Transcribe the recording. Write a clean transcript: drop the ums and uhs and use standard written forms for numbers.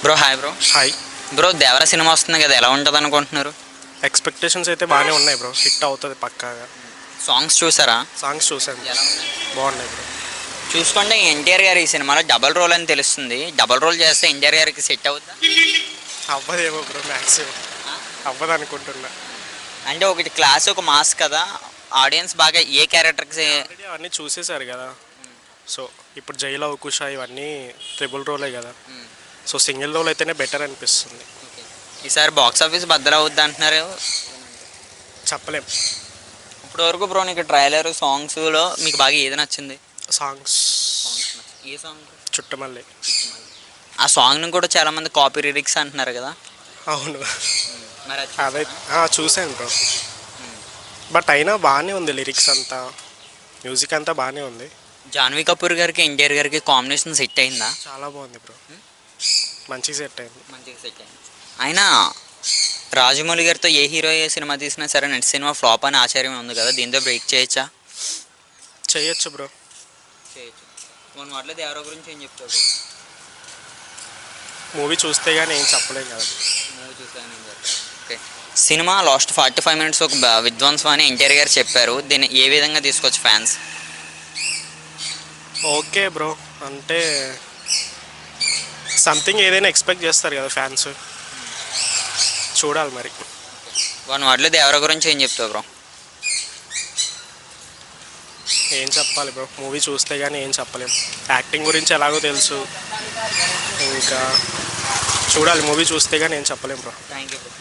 Bro hi bro. Hi. Bro Devara cinema వస్తుంది కదా, ఎలా ఉంటుంది అనుకుంటున్నారు? ఎక్స్పెక్టేషన్స్ అయితే బాగానే ఉన్నాయి బ్రో, హిట్ అవుతుంది పక్కాగా. సాంగ్స్ చూసారా? సాంగ్స్ చూసాను, ఎలా ఉన్నాయి? బాగున్నాయి బ్రో. చూసుకుంటే ఎన్టీఆర్ గారు ఈ సినిమాలో డబల్ రోల్ అని తెలుస్తుంది. డబల్ రోల్ చేస్తే ఎన్టీఆర్ గారికి సెట్ అవుద్దా? అవ్వదేమో బ్రో, మ్యాక్సిమం అవ్వదు అనుకుంటున్నా. అంటే ఒకటి క్లాస్ ఒక మాస్ కదా, ఆడియన్స్ బాగా ఏ క్యారెక్టర్కి ఆల్రెడీ అవన్నీ చూసేశారు కదా. సో ఇప్పుడు జైలు అవకుశ ఇవన్నీ ట్రిపుల్ రోలే కదా. సో సింగిల్ రోల్ అయితేనే బెటర్ అనిపిస్తుంది. ఈసారి బాక్స్ ఆఫీస్ బద్దలు అవుద్ది అంటున్నారు. చెప్పలేం. ఇప్పుడు వరకు బ్రో నీకు ట్రైలర్ సాంగ్స్లో మీకు బాగా ఏది నచ్చింది? సాంగ్స్ ఏ సాంగ్? చుట్టమల్లి. ఆ సాంగ్ని కూడా చాలామంది కాపీ లిరిక్స్ అంటున్నారు కదా. అవును, మరి అదే చూసాను బ్రో. బట్ అయినా బాగానే ఉంది, లిరిక్స్ అంతా మ్యూజిక్ అంతా బాగానే ఉంది. జాన్వీ కపూర్ గారికి ఎన్టీఆర్ గారికి కాంబినేషన్ సెట్ అయిందా? చాలా బాగుంది బ్రో, మంచిగా సెట్ అయింది. మంచిగా సెట్ అయింది. అయినా రాజమౌళి గారితో ఏ హీరో ఏ సినిమా తీసినా సరే నెట్ సినిమా ఫ్లాప్ అని ఆశ్చర్యం ఉంది కదా, దీంతో బ్రేక్ చేయొచ్చా? చేయొచ్చు బ్రో. చేయొచ్చు. మన వాటిలో దేవరా గురించి ఏం చెప్తారు? మూవీ చూస్తే కానీ ఏం చెప్పలేం కదా. మూవీ చూసాను. ఓకే, సినిమా లాస్ట్ 45 minutes ఒక విధ్వంసం అని ఎన్టీఆర్ గారు చెప్పారు. దీన్ని ఏ విధంగా తీసుకోవచ్చు ఫ్యాన్స్? ఓకే బ్రో, అంటే సంథింగ్ ఏదైనా ఎక్స్పెక్ట్ చేస్తారు కదా ఫ్యాన్స్, చూడాలి మరి. మన వాటిలో దేవరా గురించి ఏం చెప్తావు బ్రో? ఏం చెప్పాలి బ్రో, మూవీ చూస్తే కానీ ఏం చెప్పలేం. యాక్టింగ్ గురించి ఎలాగో తెలుసు, ఇంకా చూడాలి మూవీ చూస్తే కానీ ఏం చెప్పలేం బ్రో. Thank you bro.